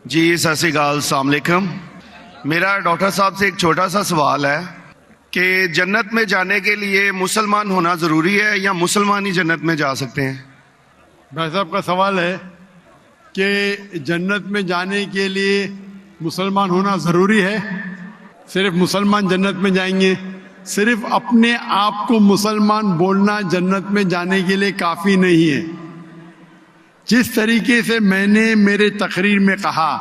جی ست سری اکال، السلام علیکم۔ میرا ڈاکٹر صاحب سے ایک چھوٹا سا سوال ہے کہ جنت میں جانے کے لیے مسلمان ہونا ضروری ہے یا مسلمان ہی جنت میں جا سکتے ہیں؟ بھائی صاحب کا سوال ہے کہ جنت میں جانے کے لیے مسلمان ہونا ضروری ہے؟ صرف مسلمان جنت میں جائیں گے؟ صرف اپنے آپ کو مسلمان بولنا جنت میں جانے کے لیے کافی نہیں ہے۔ جس طریقے سے میں نے میرے تقریر میں کہا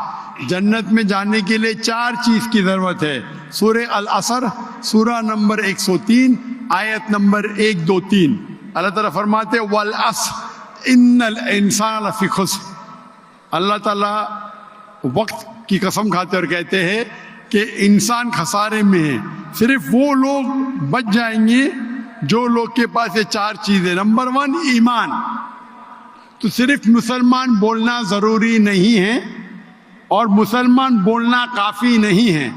جنت میں جانے کے لیے 4 چیز کی ضرورت ہے۔ سورہ العصر سورہ نمبر 103 آیت نمبر 1 2 3 اللہ تعالیٰ فرماتے والعصر ان الانسان لفی خسر۔ اللہ تعالیٰ وقت کی قسم کھاتے اور کہتے ہیں کہ انسان خسارے میں ہے۔ صرف وہ لوگ بچ جائیں گے جو لوگ کے پاس یہ 4 چیزیں۔ نمبر 1 ایمان۔ تو صرف مسلمان بولنا ضروری نہیں ہے اور مسلمان بولنا کافی نہیں ہے۔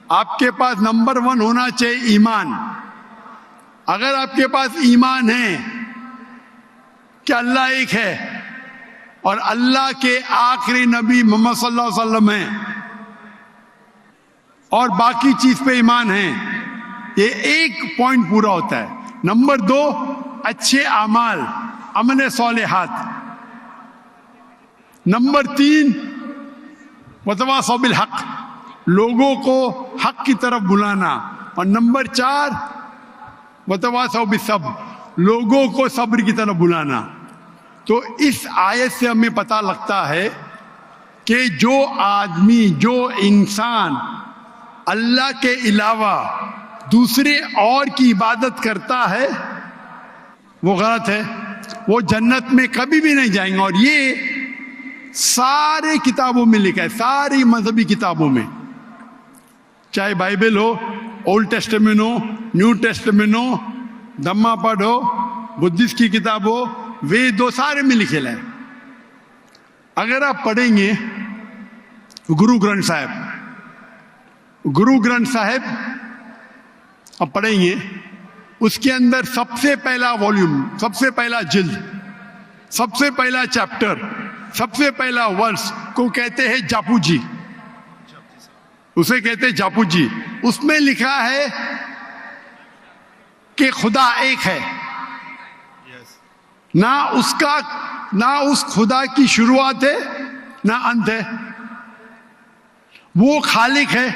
آپ کے پاس نمبر 1 ہونا چاہیے ایمان۔ اگر آپ کے پاس ایمان ہے کہ اللہ ایک ہے اور اللہ کے آخری نبی محمد صلی اللہ علیہ وسلم ہیں اور باقی چیز پہ ایمان ہے، یہ ایک پوائنٹ پورا ہوتا ہے۔ نمبر 2 اچھے اعمال، عمل صالحات۔ نمبر 3 وتواصوا بالحق، لوگوں کو حق کی طرف بلانا۔ اور نمبر 4 وتواصوا بالصبر، لوگوں کو صبر کی طرف بلانا۔ تو اس آیت سے ہمیں پتہ لگتا ہے کہ جو آدمی، جو انسان اللہ کے علاوہ دوسرے اور کی عبادت کرتا ہے وہ غلط ہے، وہ جنت میں کبھی بھی نہیں جائیں گے۔ اور یہ سارے کتابوں میں لکھا ہے، ساری مذہبی کتابوں میں، چاہے بائبل ہو، اولڈ ٹیسٹمنٹ ہو، نیو ٹیسٹمنٹ ہو، دھما پڑھ ہو، بدھسٹ کی کتاب ہو، وید ہو، سارے میں لکھے ہے۔ اگر آپ پڑھیں گے گرو گرنتھ صاحب آپ پڑھیں گے، اس کے اندر سب سے پہلا والیوم، سب سے پہلا جلد، سب سے پہلا چیپٹر، سب سے پہلا ورس کو کہتے ہیں جاپو جی، اسے کہتے ہیں جاپو جی۔ اس میں لکھا ہے کہ خدا ایک ہے، نہ اس خدا کی شروعات ہے نہ انت ہے۔ وہ خالق ہے،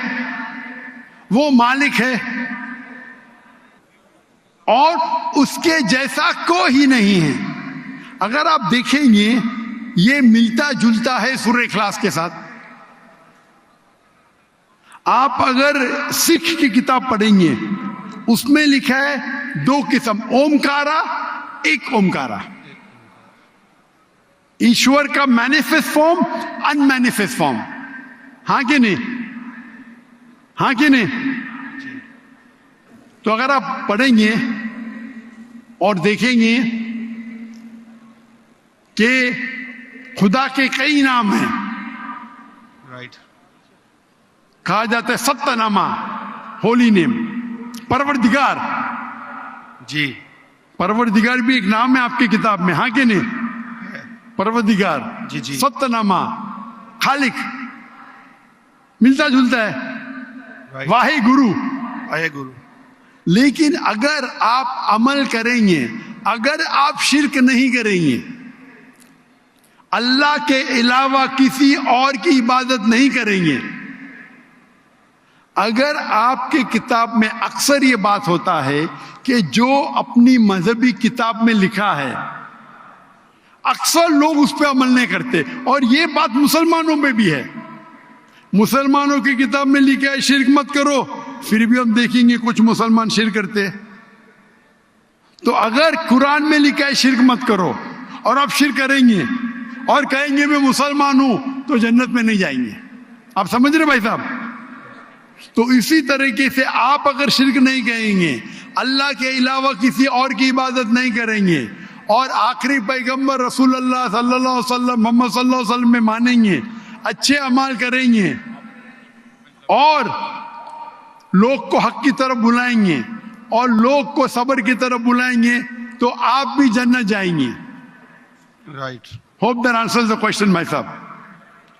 وہ مالک ہے اور اس کے جیسا کوئی نہیں ہے۔ اگر آپ دیکھیں گے یہ ملتا جلتا ہے سورہ اخلاص کے ساتھ۔ آپ اگر سکھ کی کتاب پڑھیں گے اس میں لکھا ہے 2 قسم، اومکارا، ایک اومکارا، ایشور کا مینیفیسٹ فارم، ان مینیفیسٹ فارم۔ ہاں کہ نہیں؟ ہاں کہ نہیں؟ تو اگر آپ پڑھیں گے اور دیکھیں گے کہ خدا کے کئی نام ہیں، کہا جاتا ہے ستہ نامہ، ہولی نیم، پروردگار۔ جی پروردگار بھی ایک نام ہے آپ کی کتاب میں، ہاں کہ نہیں؟ پروردگار، جی ستہ نامہ، خالق، ملتا جلتا ہے، واہے گرو۔ لیکن اگر آپ عمل کریں گے، اگر آپ شرک نہیں کریں گے، اللہ کے علاوہ کسی اور کی عبادت نہیں کریں گے، اگر آپ کے کتاب میں اکثر یہ بات ہوتا ہے کہ جو اپنی مذہبی کتاب میں لکھا ہے اکثر لوگ اس پہ عمل نہیں کرتے، اور یہ بات مسلمانوں میں بھی ہے۔ مسلمانوں کی کتاب میں لکھا ہے شرک مت کرو، پھر بھی ہم دیکھیں گے کچھ مسلمان شرک کرتے۔ تو اگر قرآن میں لکھا ہے شرک مت کرو اور آپ شرک کریں گے اور کہیں گے میں مسلمان ہوں تو جنت میں نہیں جائیں گے۔ آپ سمجھ رہے بھائی صاحب؟ تو اسی طریقے سے آپ اگر شرک نہیں کہیں گے، اللہ کے علاوہ کسی اور کی عبادت نہیں کریں گے اور آخری پیغمبر رسول اللہ صلی اللہ علیہ وسلم، محمد صلی اللہ علیہ وسلم میں مانیں گے، اچھے اعمال کریں گے اور لوگ کو حق کی طرف بلائیں گے اور لوگ کو صبر کی طرف بلائیں گے تو آپ بھی جنت جائیں گے۔ Right. Hope that answers the question بھائی صاحب۔